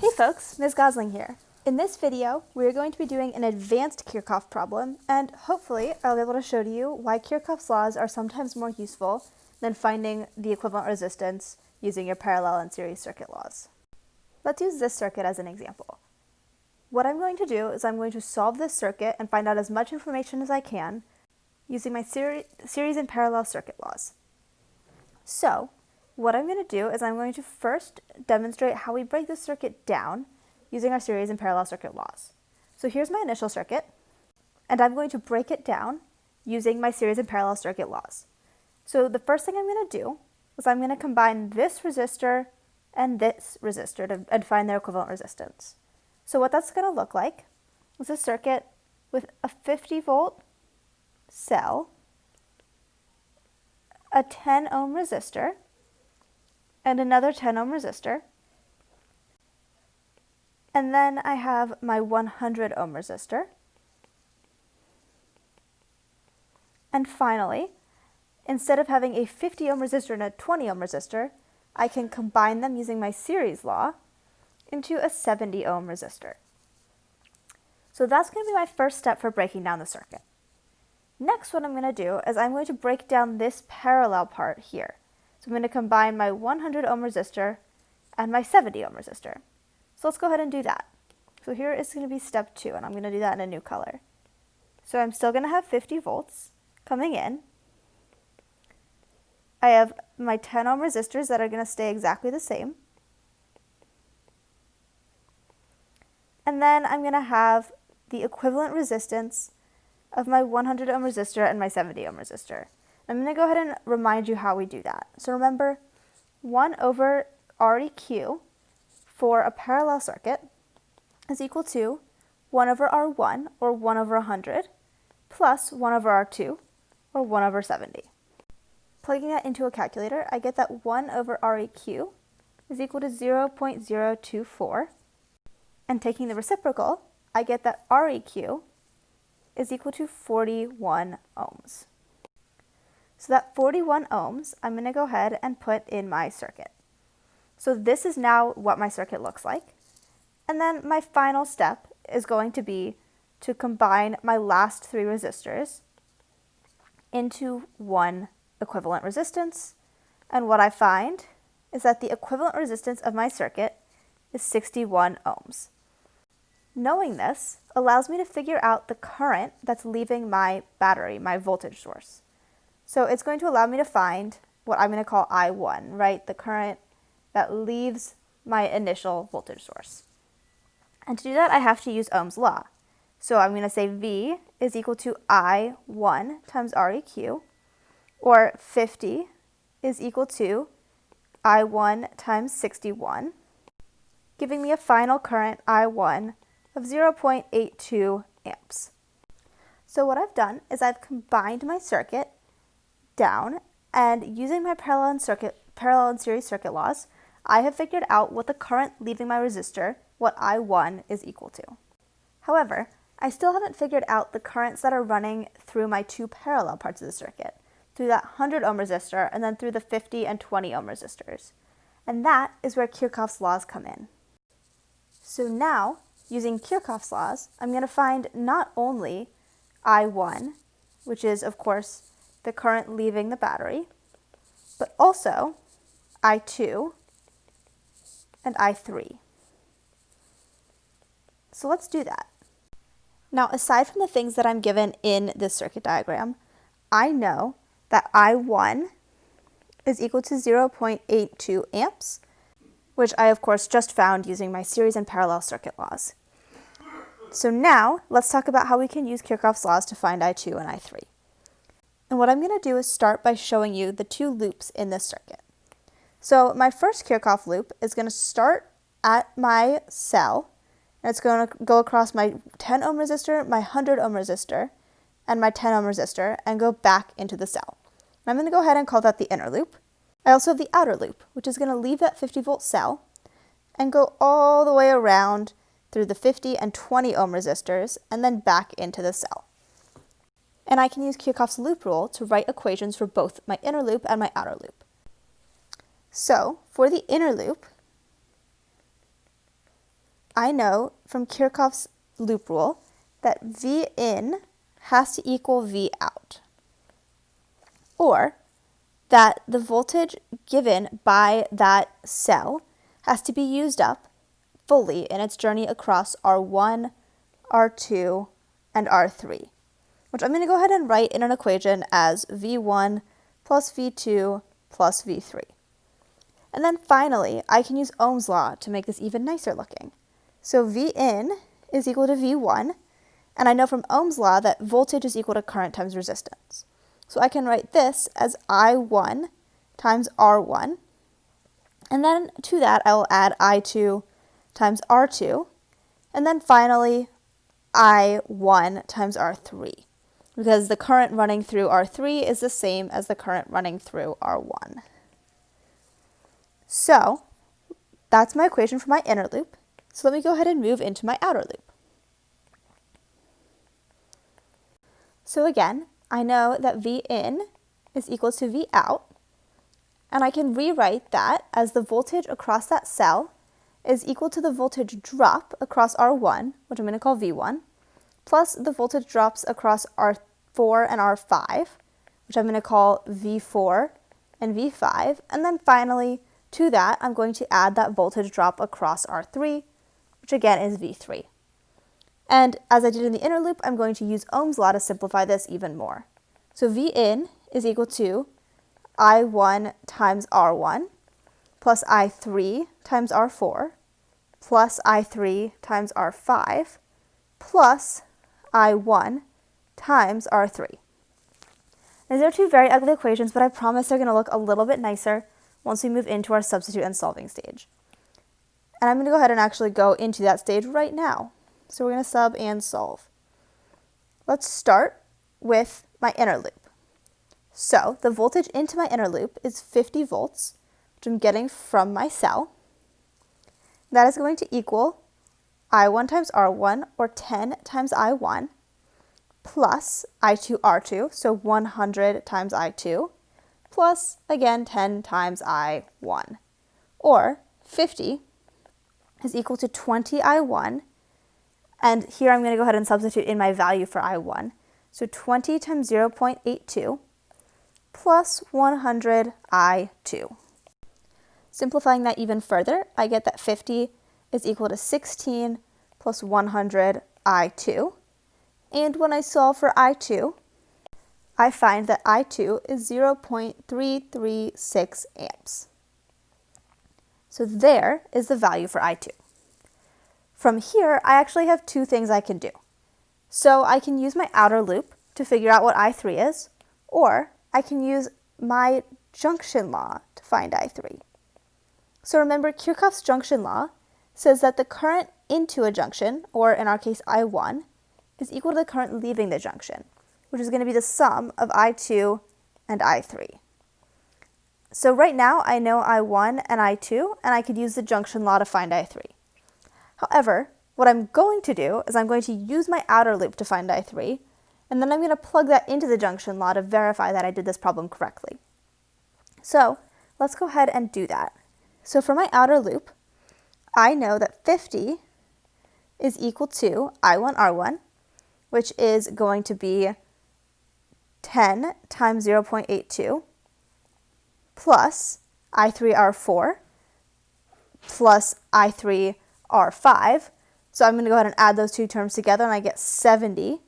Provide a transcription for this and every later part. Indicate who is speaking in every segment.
Speaker 1: Hey folks, Ms. Gosling here. In this video, we're going to be doing an advanced Kirchhoff problem, and hopefully I'll be able to show to you why Kirchhoff's laws are sometimes more useful than finding the equivalent resistance using your parallel and series circuit laws. Let's use this circuit as an example. What I'm going to do is I'm going to solve this circuit and find out as much information as I can using my series and parallel circuit laws. So, what I'm going to do is I'm going to first demonstrate how we break this circuit down using our series and parallel circuit laws. So here's my initial circuit, and I'm going to break it down using my series and parallel circuit laws. So the first thing I'm going to do is I'm going to combine this resistor and this resistor and find their equivalent resistance. So what that's going to look like is a circuit with a 50 volt cell, a 10 ohm resistor, and another 10 ohm resistor. And then I have my 100 ohm resistor. And finally, instead of having a 50 ohm resistor and a 20 ohm resistor, I can combine them using my series law into a 70 ohm resistor. So that's going to be my first step for breaking down the circuit. Next, what I'm going to do is I'm going to break down this parallel part here. So I'm going to combine my 100 ohm resistor and my 70 ohm resistor. So let's go ahead and do that. So here is going to be step 2, and I'm going to do that in a new color. So I'm still going to have 50 volts coming in. I have my 10 ohm resistors that are going to stay exactly the same. And then I'm going to have the equivalent resistance of my 100 ohm resistor and my 70 ohm resistor. I'm going to go ahead and remind you how we do that. So remember, 1 over Req for a parallel circuit is equal to 1 over R1, or 1 over 100, plus 1 over R2, or 1 over 70. Plugging that into a calculator, I get that 1 over Req is equal to 0.024. And taking the reciprocal, I get that Req is equal to 41 ohms. So that 41 ohms, I'm going to go ahead and put in my circuit. So this is now what my circuit looks like. And then my final step is going to be to combine my last 3 resistors into one equivalent resistance. And what I find is that the equivalent resistance of my circuit is 61 ohms. Knowing this allows me to figure out the current that's leaving my battery, my voltage source. So it's going to allow me to find what I'm going to call I1, right? The current that leaves my initial voltage source. And to do that, I have to use Ohm's law. So I'm going to say V is equal to I1 times Req, or 50 is equal to I1 times 61, giving me a final current I1 of 0.82 amps. So what I've done is I've combined my circuit down, and using my parallel and series circuit laws, I have figured out what the current leaving my resistor, what I1 is equal to. However, I still haven't figured out the currents that are running through my 2 parallel parts of the circuit, through that 100 ohm resistor and then through the 50 and 20 ohm resistors. And that is where Kirchhoff's laws come in. So now, using Kirchhoff's laws, I'm going to find not only I1, which is, of course, the current leaving the battery, but also I2 and I3. So let's do that. Now, aside from the things that I'm given in this circuit diagram, I know that I1 is equal to 0.82 amps, which I, of course, just found using my series and parallel circuit laws. So now, let's talk about how we can use Kirchhoff's laws to find I2 and I3. And what I'm going to do is start by showing you the 2 loops in this circuit. So my first Kirchhoff loop is going to start at my cell, and it's going to go across my 10 ohm resistor, my 100 ohm resistor, and my 10 ohm resistor, and go back into the cell. And I'm going to go ahead and call that the inner loop. I also have the outer loop, which is going to leave that 50 volt cell and go all the way around through the 50 and 20 ohm resistors, and then back into the cell. And I can use Kirchhoff's loop rule to write equations for both my inner loop and my outer loop. So for the inner loop, I know from Kirchhoff's loop rule that V in has to equal V out, or that the voltage given by that cell has to be used up fully in its journey across R1, R2, and R3, which I'm going to go ahead and write in an equation as V1 plus V2 plus V3. And then finally, I can use Ohm's law to make this even nicer looking. So V in is equal to V1, and I know from Ohm's law that voltage is equal to current times resistance. So I can write this as I1 times R1, and then to that I will add I2 times R2, and then finally I1 times R3, because the current running through R3 is the same as the current running through R1. So that's my equation for my inner loop. So let me go ahead and move into my outer loop. So again, I know that V in is equal to V out, and I can rewrite that as the voltage across that cell is equal to the voltage drop across R1, which I'm going to call V1, plus the voltage drops across R4 and R5, which I'm going to call V4 and V5, and then finally to that I'm going to add that voltage drop across R3, which again is V3. And as I did in the inner loop, I'm going to use Ohm's law to simplify this even more. So V in is equal to I1 times R1 plus I3 times R4 plus I3 times R5 plus I1 times R3. These are two very ugly equations, but I promise they're going to look a little bit nicer once we move into our substitute and solving stage. And I'm going to go ahead and actually go into that stage right now. So we're going to sub and solve. Let's start with my inner loop. So the voltage into my inner loop is 50 volts, which I'm getting from my cell. That is going to equal I1 times R1, or 10 times I1, plus I2 R2, so 100 times I2, plus, again, 10 times I1, or 50 is equal to 20 I1, and here I'm going to go ahead and substitute in my value for I1. So 20 times 0.82 plus 100 I2. Simplifying that even further, I get that 50 is equal to 16 plus 100 I2. And when I solve for I2, I find that I2 is 0.336 amps. So there is the value for I2. From here, I actually have two things I can do. So I can use my outer loop to figure out what I3 is, or I can use my junction law to find I3. So remember, Kirchhoff's junction law says that the current into a junction, or in our case I1, is equal to the current leaving the junction, which is going to be the sum of I2 and I3. So right now I know I1 and I2, and I could use the junction law to find I3. However, what I'm going to do is I'm going to use my outer loop to find I3, and then I'm going to plug that into the junction law to verify that I did this problem correctly. So let's go ahead and do that. So for my outer loop, I know that 50 is equal to I1 R1, which is going to be 10 times 0.82 plus I3 R4 plus I3 R5. So I'm going to go ahead and add those two terms together, and I get 70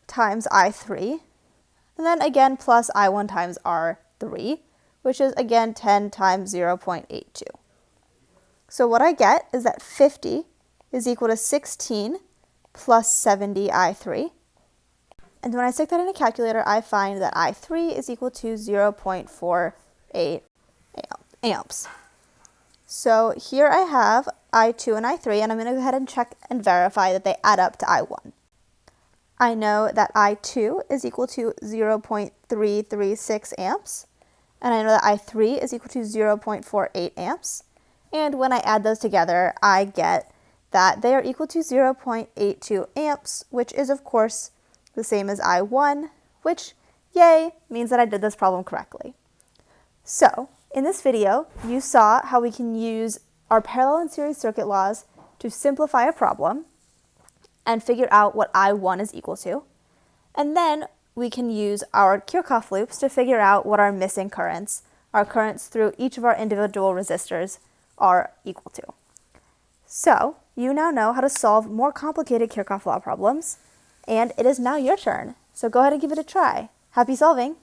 Speaker 1: times I3, and then again plus I1 times R3, which is again 10 times 0.82. So what I get is that 50 is equal to 16 plus 70 I3. And when I stick that in a calculator, I find that I3 is equal to 0.48 amps. So here I have I2 and I3, and I'm going to go ahead and check and verify that they add up to I1. I know that I2 is equal to 0.336 amps, and I know that I3 is equal to 0.48 amps, and when I add those together, I get that they are equal to 0.82 amps, which is, of course, the same as I1, which, yay, means that I did this problem correctly. So, in this video, you saw how we can use our parallel and series circuit laws to simplify a problem and figure out what I1 is equal to. And then we can use our Kirchhoff loops to figure out what our missing currents, our currents through each of our individual resistors, are equal to. So you now know how to solve more complicated Kirchhoff law problems, and it is now your turn. So go ahead and give it a try. Happy solving!